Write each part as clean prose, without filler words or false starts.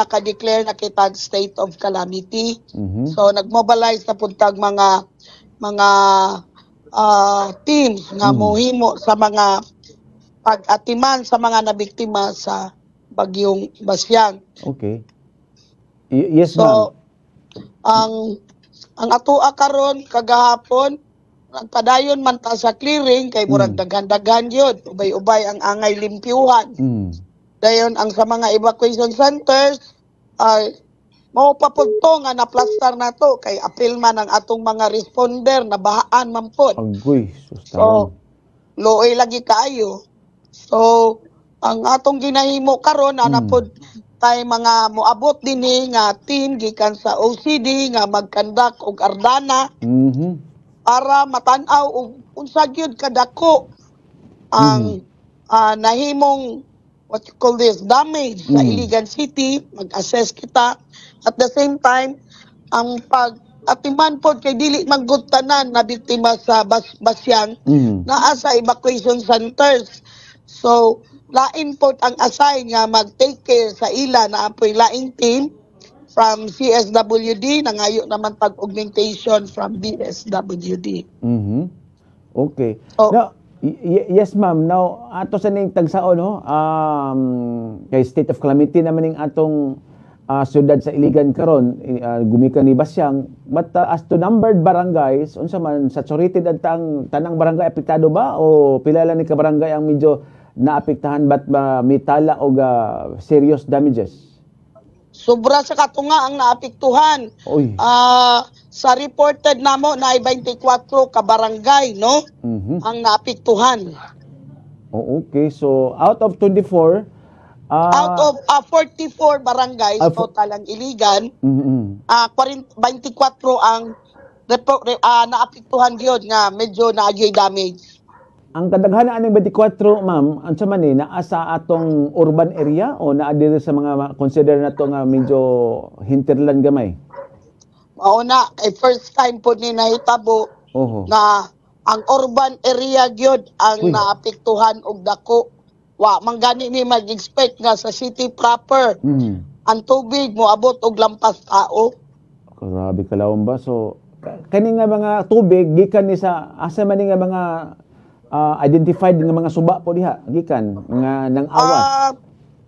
naka-declare na kitag state of calamity. Mhm. So nagmobilize na puntag mga teams nga mohimo sa mga pag-atiman sa mga nabiktima sa bagyong Basyang. Okay. Yes, ma'am. So ang atoa karon kagahapon nagpadayon man ta sa clearing kay murag daghan-daghan yun, ubay-ubay ang angay limpyuhan. Mm. Dayon ang sa mga evacuation centers ay mao pa pud to nga naplastar na to kay apil man ang atong mga responder na bahaan man pod. Agoy, So sustawan. luoy lagi kaayo. So ang atong ginahimo karon ana pod tay mga moabot dinhi nga team gikan sa OCD nga magkandak og ardana Mhm. para matan-aw og unsa gyud kadako ang nahimong what you call this damage sa Iligan City, mag-assess kita. At the same time, ang pag-atiman po kay dili manggutanan na biktima sa Basyang naa sa evacuation centers. So, lain po ang assign nga mag-take care sa ila na apoy laing team from CSWD, nangayo naman pag-augmentation from DSWD. Mhm. Okay. So, Now, yes ma'am. Now, ato sa ning tagsaon no, kay state of calamity naman ning atong syudad sa Iligan karon, gumikan ni Basyang. But as to numbered barangays, unsa man saturated ang tanang barangay apektado ba o pila lang ni ka barangay ang medyo naapektahan bat ba mitala og serious damages? sobra sa katunga ang naapektuhan. Oy. Sa reported namo na 24 ka barangay, no? Ang naapektuhan. Oh, okay. So, out of 24, Out of 44 barangays total ang Iligan, 24 ang naapektuhan gyud nga medyo naagyoy damage. ang kadaghanan aning 24, ma'am, unsa man ni naa sa atong urban area o naa diri sa mga consider nato nga medyo hinterland gamay? Mao na kay first time po ni nahitabo na ang urban area gyud ang naapektuhan og dako. Wa man gani ni mag-expect nga sa city proper ang tubig moabot og lampas tao. Grabe kalawon ba? So kani nga mga tubig gikan ni sa asa man ni nga mga identified nga mga suba po diha gikan nga nang awas.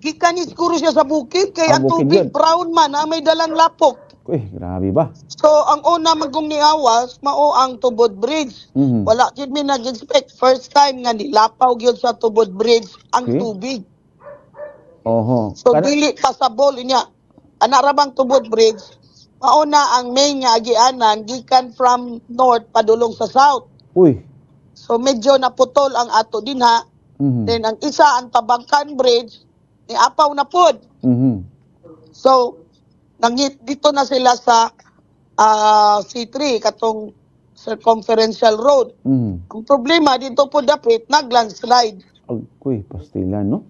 Gikan ni siguro siya sa bukid kay ang tubig brown man na may dalang lapok. Uy, grabe ba? So ang una magong ni awas mao ang Tubod Bridge. Wala gid mi nag-expect first time nga nilapaw gyud sa Tubod Bridge ang tubig. So dili pasabol niya. Ana ra bang Tubod Bridge? Mao na ang main nga agianan gikan from north padulong sa south. Uy. So medyo naputol ang ato dinha. Then ang isa ang Tabangkan Bridge ni apaw na pod. So dito na sila sa C3 katong circumferential road. Ang problema dito po dapit naglandslide. Uy, pastila no?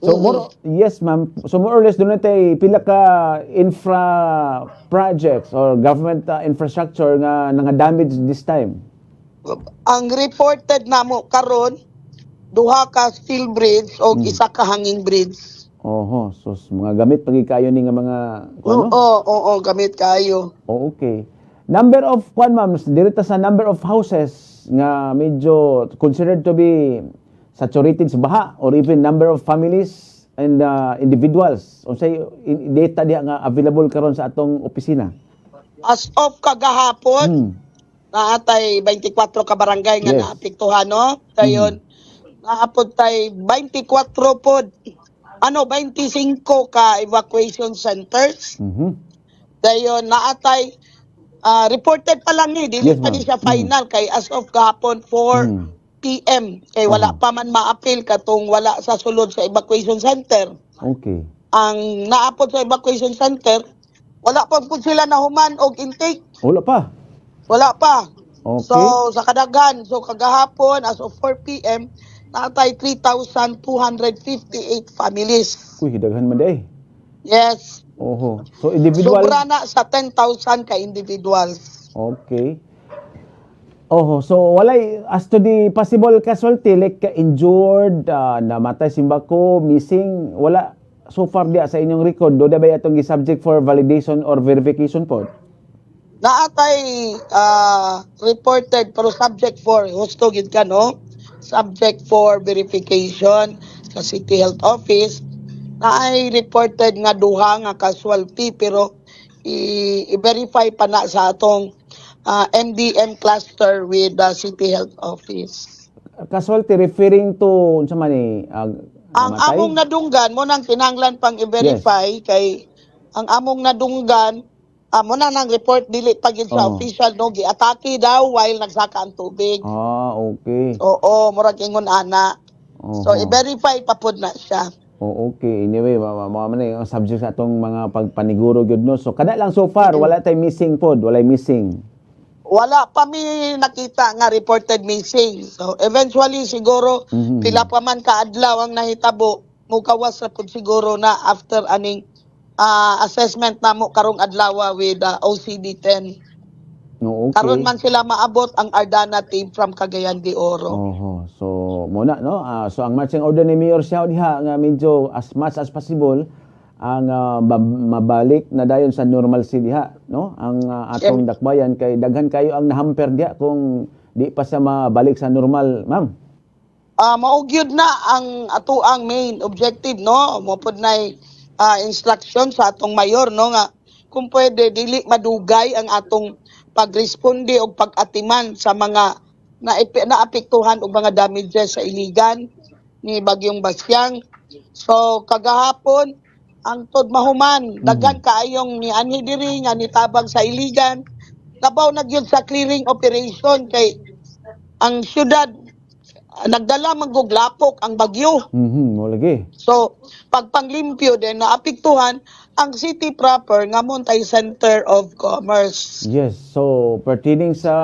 So yes ma'am. So more or less doon natin pila ka infra projects or government infrastructure nga damage this time. Ang reported namo karon duha ka steel bridge o isa ka hanging bridge. So mga gamit pagi kayo ni nga mga ano? Oo, gamit kayo. Okay. Number of ma'am, direta sa number of houses nga medyo considered to be saturated sa baha or even number of families and individuals. Unsay data diha nga available karon sa atong opisina? As of kagahapon, naatay 24 ka barangay nga naapektuhan, no? Dayon naapod tay 24 pod 25 ka evacuation centers. Dayon naatay reported pa lang ni dili pa ni siya final kay as of kahapon 4 PM kay wala pa man ma-appeal katong wala sa sulod sa evacuation center. Okay. Ang naapod sa evacuation center wala pa pud sila nahuman og intake. Wala pa. Okay. So sa kadaghan, so kagahapon as of 4 PM natay 3,258 families. Uy, daghan man day. Yes. So individual. Sobra na sa 10,000 ka individuals. Okay. So walay as to the possible casualty like injured, namatay simbako, missing, wala so far diya sa inyong record, do ba atong gi-subject for validation or verification po? Naatay reported pero subject for husto gid ka no, subject for verification sa City Health Office. Naay reported nga duha nga casualty pero i-verify pa na sa atong MDM cluster with the City Health Office. Casualty referring to unsa man ni Ang namatay? among nadunggan mo nang kinahanglan pang i-verify kay ang among nadunggan mo na nang report dili pa gid sa Oo. official no giatake daw while nagsaka ang tubig. Okay. Oo, murag ingon ana. So Oho. i-verify pa pud na siya. Okay. Anyway, man ang subject sa atong mga pagpaniguro gyud no. So kada lang so far wala tay missing pod, walay missing. Wala pa mi nakita nga reported missing. So eventually siguro Mhm. pila pa man ka adlaw ang nahitabo, mukawas ra pud siguro na after aning assessment namo karong adlaw with OCD-10. No, okay. Karon man sila maabot ang Ardana team from Cagayan de Oro. Oho. So muna no. So ang marching order ni Mayor Xiao diha nga medyo as much as possible ang mabalik na dayon sa normalcy diha no. Ang atong dakbayan kay daghan kayo ang nahamper diha kung di pa sa mabalik sa normal, ma'am. Mao gyud na ang atoang main objective no. Mo pud nay instruction sa atong mayor no nga kung pwede dili madugay ang atong pagresponde o pag-atiman sa mga naapektuhan og mga damages sa iligan ni Bagyong Basyang. So kagahapon ang tod mahuman daghan kaayong ni anhi diri nga nitabang sa iligan. Labaw na gyud sa clearing operation kay ang syudad nagdala man og lapok ang bagyo. Mo lagi. So, pagpanglimpyo din naapektuhan ang city proper nga Montay Center of Commerce. Yes, so pertaining sa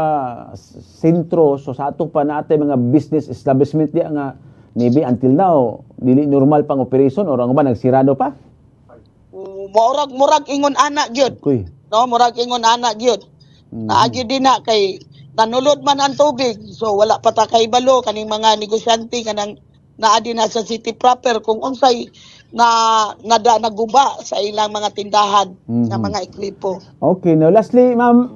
sentro, so sa ato pa natin mga business establishment diya nga maybe until now dili normal pang operation or ang ba nagsirado pa? Murag ingon ana gyud. Kuy. No, murag ingon ana gyud. Naagi din na kay nanulod man ang tubig. So wala pa ta kay balo kaning mga negosyante kanang naadi na sa city proper kung unsay naguba sa ilang mga tindahan nga mga eklipo. Okay, now lastly, ma'am,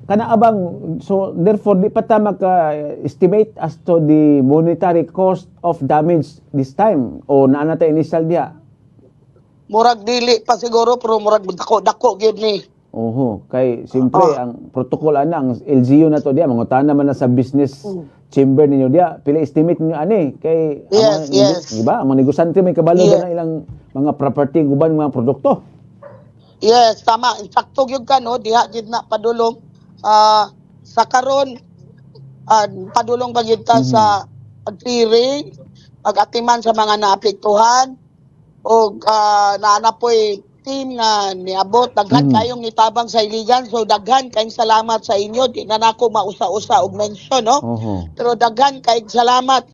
kana abang so therefore di pa ta maka-estimate as to the monetary cost of damage this time o naana ta initial diha? Murag dili pa siguro pero murag dako gyud ni. Oho, kay siyempre ang protocol ana ang LGU na to diya mangutan naman na sa business chamber ninyo diya pila estimate ninyo ani kay Yes. di ba ang mga negosante may kabalo na ilang mga property guban mga produkto. Yes, tama. Sakto gyud ka no, diha gid na padulong sa karon padulong ba gyud ta sa pag-clearing, pag-atiman sa mga naapektuhan o naanapoy team nga niabot daghan kayong nitabang sa iligan so daghan kayong salamat sa inyo di na nako mausa-usa og mention no. Oho. Pero daghan kayong salamat